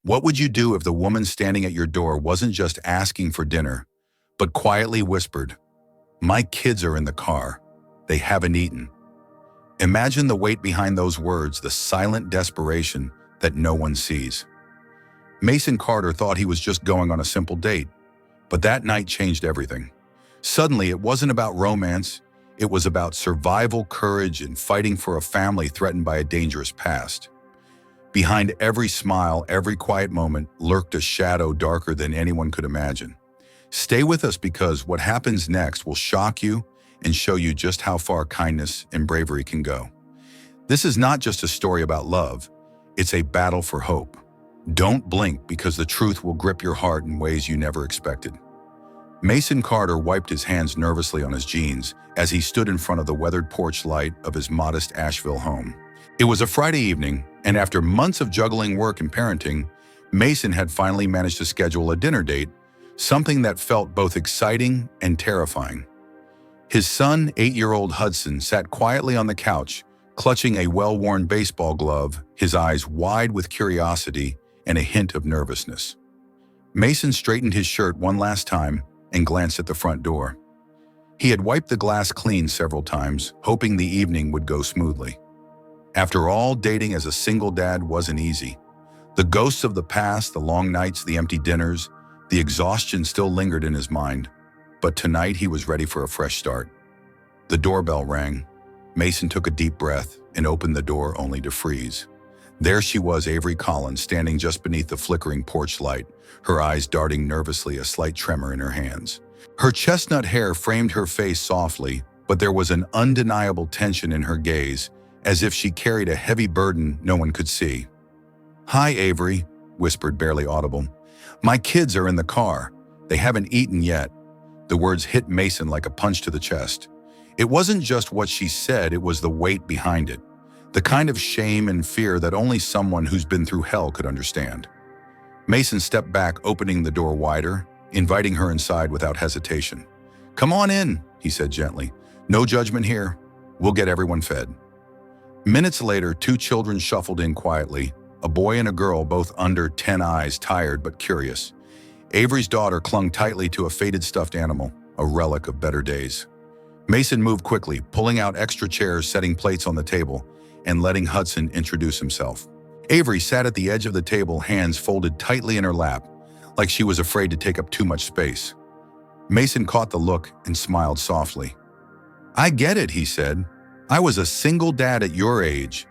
What would you do if the woman standing at your door wasn't just asking for dinner, but quietly whispered, "My kids are in the car. They haven't eaten." Imagine the weight behind those words, the silent desperation that no one sees. Mason Carter thought he was just going on a simple date, but that night changed everything. Suddenly, it wasn't about romance. It was about survival, courage, and fighting for a family threatened by a dangerous past. Behind every smile, every quiet moment, lurked a shadow darker than anyone could imagine. Stay with us because what happens next will shock you and show you just how far kindness and bravery can go. This is not just a story about love, it's a battle for hope. Don't blink because the truth will grip your heart in ways you never expected. Mason Carter wiped his hands nervously on his jeans as he stood in front of the weathered porch light of his modest Asheville home. It was a Friday evening, and after months of juggling work and parenting, Mason had finally managed to schedule a dinner date, something that felt both exciting and terrifying. His son, 8-year-old Hudson, sat quietly on the couch, clutching a well-worn baseball glove, his eyes wide with curiosity and a hint of nervousness. Mason straightened his shirt one last time and glanced at the front door. He had wiped the glass clean several times, hoping the evening would go smoothly. After all, dating as a single dad wasn't easy. The ghosts of the past, the long nights, the empty dinners, the exhaustion still lingered in his mind. But tonight he was ready for a fresh start. The doorbell rang. Mason took a deep breath and opened the door only to freeze. There she was, Avery Collins, standing just beneath the flickering porch light, her eyes darting nervously, a slight tremor in her hands. Her chestnut hair framed her face softly, but there was an undeniable tension in her gaze, as if she carried a heavy burden no one could see. "Hi, Avery," whispered, barely audible. "My kids are in the car. They haven't eaten yet." The words hit Mason like a punch to the chest. It wasn't just what she said, it was the weight behind it. The kind of shame and fear that only someone who's been through hell could understand. Mason stepped back, opening the door wider, inviting her inside without hesitation. "Come on in," he said gently. "No judgment here. We'll get everyone fed." Minutes later, 2 children shuffled in quietly, a boy and a girl, both under 10 eyes, tired but curious. Avery's daughter clung tightly to a faded stuffed animal, a relic of better days. Mason moved quickly, pulling out extra chairs, setting plates on the table, and letting Hudson introduce himself. Avery sat at the edge of the table, hands folded tightly in her lap, like she was afraid to take up too much space. Mason caught the look and smiled softly. "I get it," he said. "I was a single dad at your age.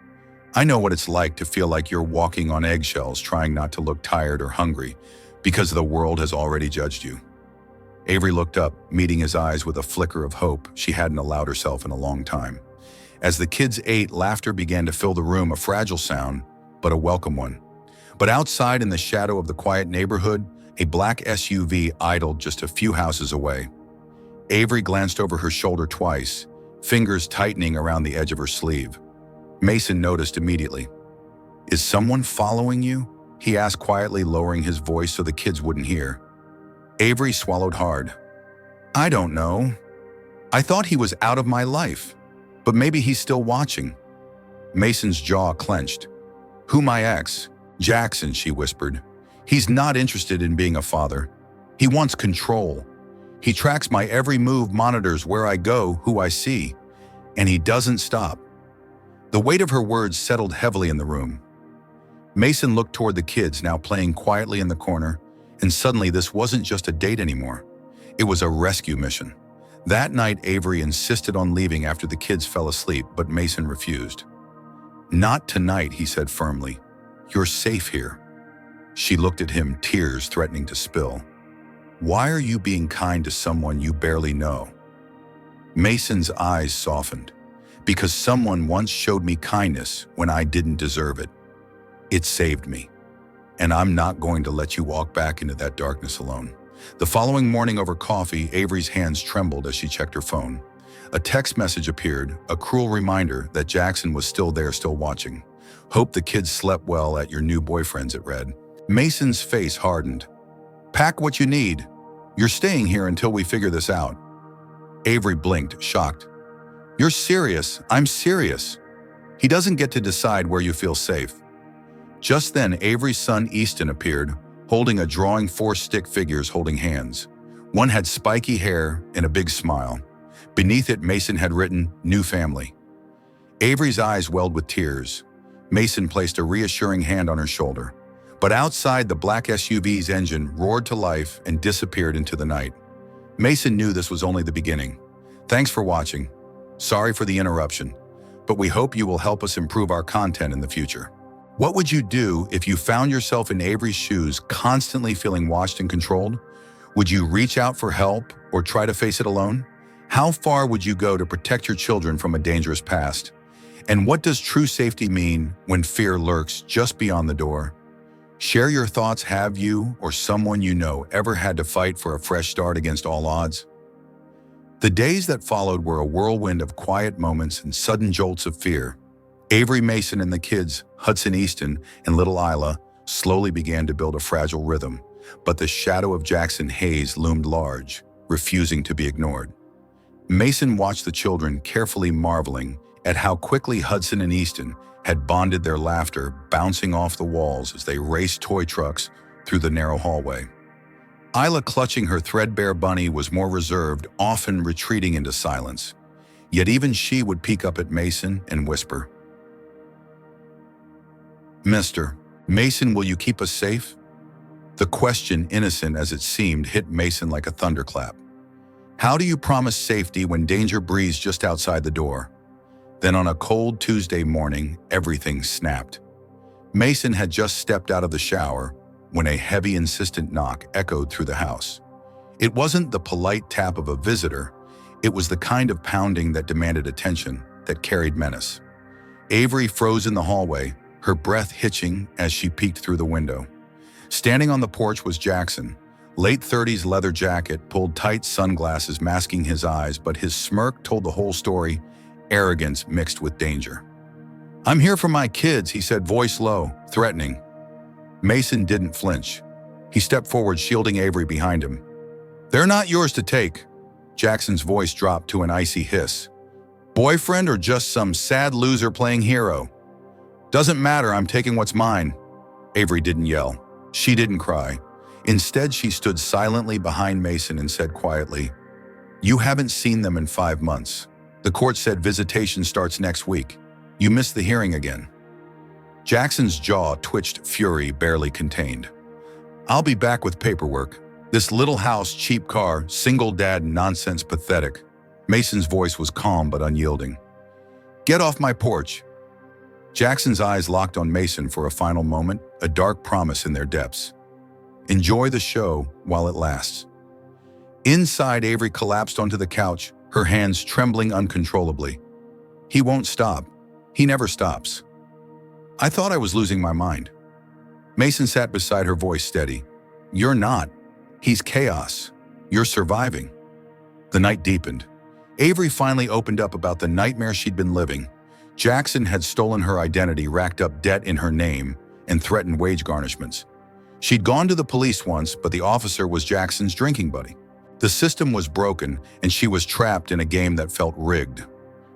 I know what it's like to feel like you're walking on eggshells, trying not to look tired or hungry, because the world has already judged you." Avery looked up, meeting his eyes with a flicker of hope she hadn't allowed herself in a long time. As the kids ate, laughter began to fill the room, a fragile sound, but a welcome one. But outside, in the shadow of the quiet neighborhood, a black SUV idled just a few houses away. Avery glanced over her shoulder twice, fingers tightening around the edge of her sleeve. Mason noticed immediately. "Is someone following you?" he asked quietly, lowering his voice so the kids wouldn't hear. Avery swallowed hard. "I don't know. I thought he was out of my life, but maybe he's still watching." Mason's jaw clenched. "Who, my ex?" "Jackson," she whispered. "He's not interested in being a father. He wants control. He tracks my every move, monitors where I go, who I see, and he doesn't stop." The weight of her words settled heavily in the room. Mason looked toward the kids, now playing quietly in the corner, and suddenly this wasn't just a date anymore. It was a rescue mission. That night, Avery insisted on leaving after the kids fell asleep, but Mason refused. "Not tonight," he said firmly. "You're safe here." She looked at him, tears threatening to spill. "Why are you being kind to someone you barely know?" Mason's eyes softened. "Because someone once showed me kindness when I didn't deserve it. It saved me. And I'm not going to let you walk back into that darkness alone." The following morning over coffee, Avery's hands trembled as she checked her phone. A text message appeared, a cruel reminder that Jackson was still there, still watching. "Hope the kids slept well at your new boyfriend's," it read. Mason's face hardened. "Pack what you need. You're staying here until we figure this out." Avery blinked, shocked. "You're serious? I'm serious. He doesn't get to decide where you feel safe." Just then, Avery's son Easton appeared, holding a drawing 4 stick figures holding hands. One had spiky hair and a big smile. Beneath it, Mason had written, "New Family." Avery's eyes welled with tears. Mason placed a reassuring hand on her shoulder. But outside, the black SUV's engine roared to life and disappeared into the night. Mason knew this was only the beginning. Thanks for watching. Sorry for the interruption, but we hope you will help us improve our content in the future. What would you do if you found yourself in Avery's shoes, constantly feeling watched and controlled? Would you reach out for help or try to face it alone? How far would you go to protect your children from a dangerous past? And what does true safety mean when fear lurks just beyond the door? Share your thoughts. Have you or someone you know ever had to fight for a fresh start against all odds? The days that followed were a whirlwind of quiet moments and sudden jolts of fear. Avery, Mason, and the kids, Hudson, Easton, and little Isla, slowly began to build a fragile rhythm, but the shadow of Jackson Hayes loomed large, refusing to be ignored. Mason watched the children, carefully marveling at how quickly Hudson and Easton had bonded, their laughter bouncing off the walls as they raced toy trucks through the narrow hallway. Isla, clutching her threadbare bunny, was more reserved, often retreating into silence. Yet even she would peek up at Mason and whisper, "Mr. Mason, will you keep us safe?" The question, innocent as it seemed, hit Mason like a thunderclap. How do you promise safety when danger breathes just outside the door? Then on a cold Tuesday morning, everything snapped. Mason had just stepped out of the shower when a heavy, insistent knock echoed through the house. It wasn't the polite tap of a visitor. It was the kind of pounding that demanded attention, that carried menace. Avery froze in the hallway, her breath hitching as she peeked through the window. Standing on the porch was Jackson, late 30s, leather jacket, pulled tight, sunglasses masking his eyes, but his smirk told the whole story, arrogance mixed with danger. "I'm here for my kids," he said, voice low, threatening. Mason didn't flinch. He stepped forward, shielding Avery behind him. "They're not yours to take." Jackson's voice dropped to an icy hiss. "Boyfriend or just some sad loser playing hero? Doesn't matter, I'm taking what's mine." Avery didn't yell. She didn't cry. Instead, she stood silently behind Mason and said quietly, "You haven't seen them in 5 months. The court said visitation starts next week. You missed the hearing again." Jackson's jaw twitched, fury barely contained. "I'll be back with paperwork. This little house, cheap car, single dad nonsense, pathetic." Mason's voice was calm but unyielding. "Get off my porch." Jackson's eyes locked on Mason for a final moment, a dark promise in their depths. "Enjoy the show while it lasts." Inside, Avery collapsed onto the couch, her hands trembling uncontrollably. "He won't stop. He never stops." "I thought I was losing my mind." Mason sat beside her, voice steady. "You're not. He's chaos. You're surviving." The night deepened. Avery finally opened up about the nightmare she'd been living. Jackson had stolen her identity, racked up debt in her name, and threatened wage garnishments. She'd gone to the police once, but the officer was Jackson's drinking buddy. The system was broken, and she was trapped in a game that felt rigged.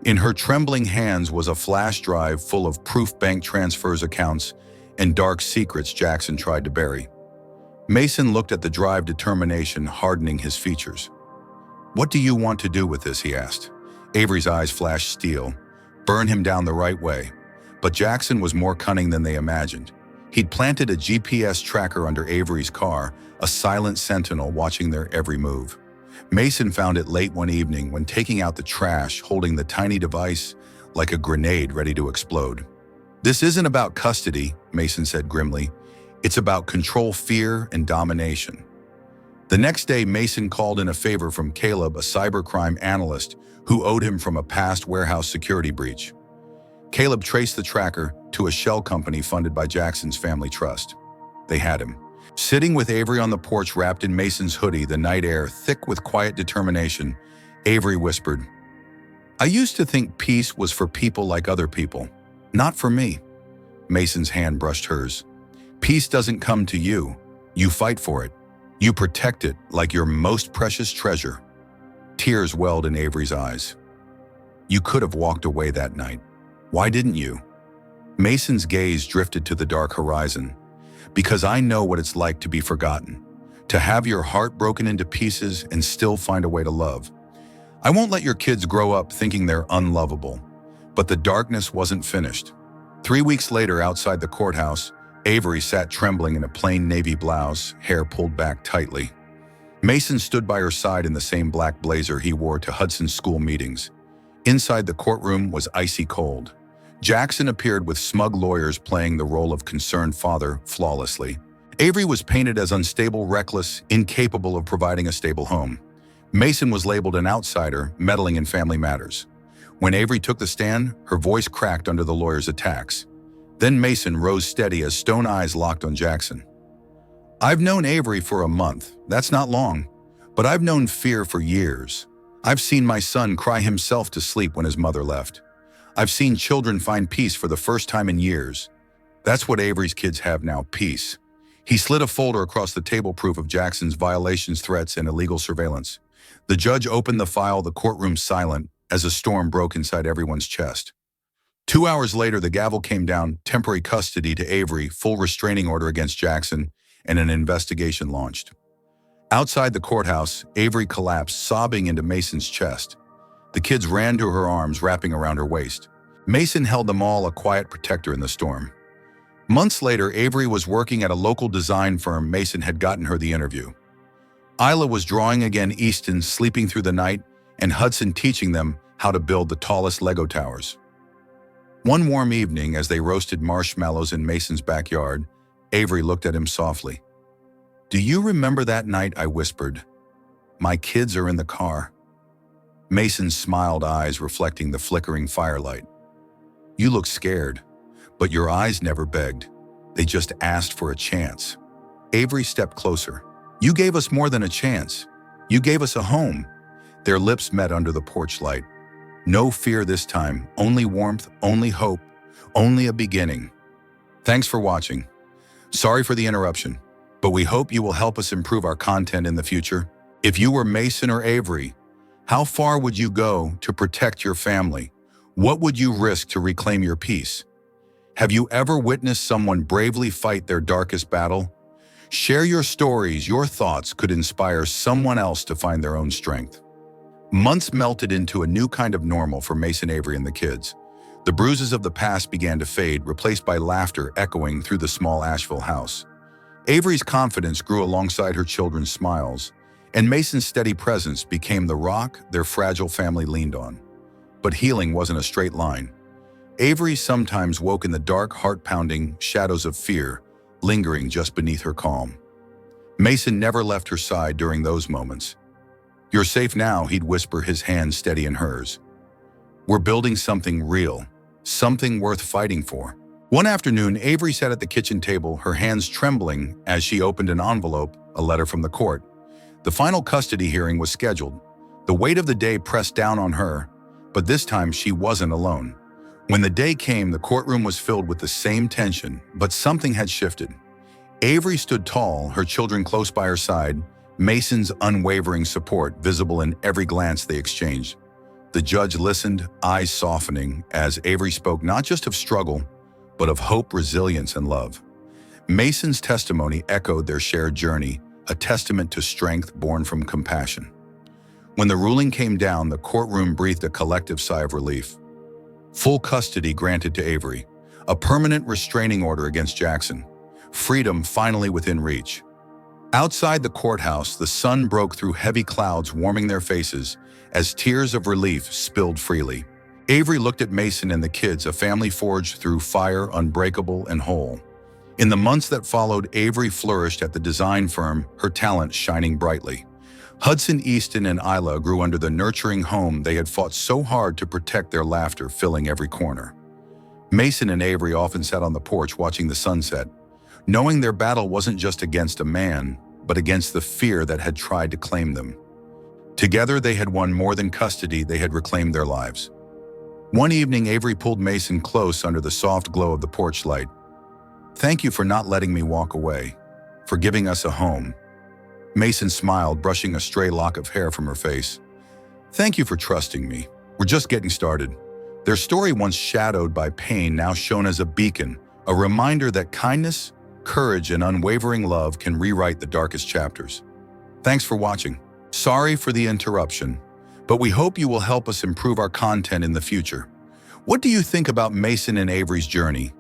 In her trembling hands was a flash drive full of proof bank transfers, accounts, and dark secrets Jackson tried to bury. Mason looked at the drive, determination hardening his features. "What do you want to do with this?" he asked. Avery's eyes flashed steel. Burn him down the right way. But Jackson was more cunning than they imagined. He'd planted a GPS tracker under Avery's car, a silent sentinel watching their every move. Mason found it late one evening when taking out the trash, holding the tiny device like a grenade ready to explode. "This isn't about custody," Mason said grimly. "It's about control, fear, and domination." The next day, Mason called in a favor from Caleb, a cybercrime analyst who owed him from a past warehouse security breach. Caleb traced the tracker to a shell company funded by Jackson's family trust. They had him. Sitting with Avery on the porch, wrapped in Mason's hoodie, the night air thick with quiet determination, Avery whispered, "I used to think peace was for people like other people, not for me." Mason's hand brushed hers. "Peace doesn't come to you. You fight for it. You protect it like your most precious treasure." Tears welled in Avery's eyes. "You could have walked away that night. Why didn't you?" Mason's gaze drifted to the dark horizon. Because I know what it's like to be forgotten, to have your heart broken into pieces and still find a way to love. I won't let your kids grow up thinking they're unlovable. But the darkness wasn't finished. 3 weeks later, outside the courthouse, Avery sat trembling in a plain navy blouse, hair pulled back tightly. Mason stood by her side in the same black blazer he wore to Hudson's school meetings. Inside the courtroom was icy cold. Jackson appeared with smug lawyers playing the role of concerned father flawlessly. Avery was painted as unstable, reckless, incapable of providing a stable home. Mason was labeled an outsider, meddling in family matters. When Avery took the stand, her voice cracked under the lawyers' attacks. Then Mason rose steady as stone eyes locked on Jackson. I've known Avery for a month. That's not long. But I've known fear for years. I've seen my son cry himself to sleep when his mother left. I've seen children find peace for the first time in years. That's what Avery's kids have now, peace. He slid a folder across the table, proof of Jackson's violations, threats, and illegal surveillance. The judge opened the file, the courtroom silent, as a storm broke inside everyone's chest. 2 hours later, the gavel came down, temporary custody to Avery, full restraining order against Jackson, and an investigation launched. Outside the courthouse, Avery collapsed, sobbing into Mason's chest. The kids ran to her arms, wrapping around her waist. Mason held them all, a quiet protector in the storm. Months later, Avery was working at a local design firm. Mason had gotten her the interview. Isla was drawing again, Easton sleeping through the night, and Hudson teaching them how to build the tallest Lego towers. One warm evening, as they roasted marshmallows in Mason's backyard, Avery looked at him softly. "Do you remember that night?" I whispered. "My kids are in the car." Mason's smiled eyes reflecting the flickering firelight. "You look scared, but your eyes never begged. They just asked for a chance." Avery stepped closer. "You gave us more than a chance. You gave us a home." Their lips met under the porch light. No fear this time, only warmth, only hope, only a beginning. Thanks for watching. Sorry for the interruption, but we hope you will help us improve our content in the future. If you were Mason or Avery, how far would you go to protect your family? What would you risk to reclaim your peace? Have you ever witnessed someone bravely fight their darkest battle? Share your stories. Your thoughts could inspire someone else to find their own strength. Months melted into a new kind of normal for Mason, Avery, and the kids. The bruises of the past began to fade, replaced by laughter echoing through the small Asheville house. Avery's confidence grew alongside her children's smiles, and Mason's steady presence became the rock their fragile family leaned on. But healing wasn't a straight line. Avery sometimes woke in the dark, heart-pounding shadows of fear, lingering just beneath her calm. Mason never left her side during those moments. "You're safe now," he'd whisper, his hand steady in hers. "We're building something real, something worth fighting for." One afternoon, Avery sat at the kitchen table, her hands trembling as she opened an envelope, a letter from the court. The final custody hearing was scheduled. The weight of the day pressed down on her, but this time she wasn't alone. When the day came, the courtroom was filled with the same tension, but something had shifted. Avery stood tall, her children close by her side, Mason's unwavering support visible in every glance they exchanged. The judge listened, eyes softening, as Avery spoke not just of struggle, but of hope, resilience, and love. Mason's testimony echoed their shared journey, a testament to strength born from compassion. When the ruling came down, the courtroom breathed a collective sigh of relief. Full custody granted to Avery, a permanent restraining order against Jackson, freedom finally within reach. Outside the courthouse, the sun broke through heavy clouds, warming their faces as tears of relief spilled freely. Avery looked at Mason and the kids, a family forged through fire, unbreakable and whole. In the months that followed, Avery flourished at the design firm, her talent shining brightly. Hudson, Easton, and Isla grew under the nurturing home they had fought so hard to protect, their laughter filling every corner. Mason and Avery often sat on the porch watching the sunset, knowing their battle wasn't just against a man, but against the fear that had tried to claim them. Together, they had won more than custody, they had reclaimed their lives. One evening, Avery pulled Mason close under the soft glow of the porch light. "Thank you for not letting me walk away, for giving us a home." Mason smiled, brushing a stray lock of hair from her face. "Thank you for trusting me. We're just getting started. Their story, once shadowed by pain, now shown as a beacon, a reminder that kindness, courage, and unwavering love can rewrite the darkest chapters. Thanks for watching. Sorry for the interruption, but we hope you will help us improve our content in the future. What do you think about Mason and Avery's journey?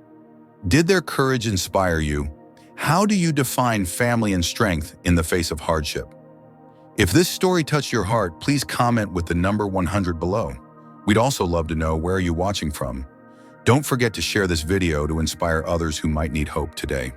Did their courage inspire you? How do you define family and strength in the face of hardship? If this story touched your heart, please comment with the number 100 below. We'd also love to know where you're watching from. Don't forget to share this video to inspire others who might need hope today.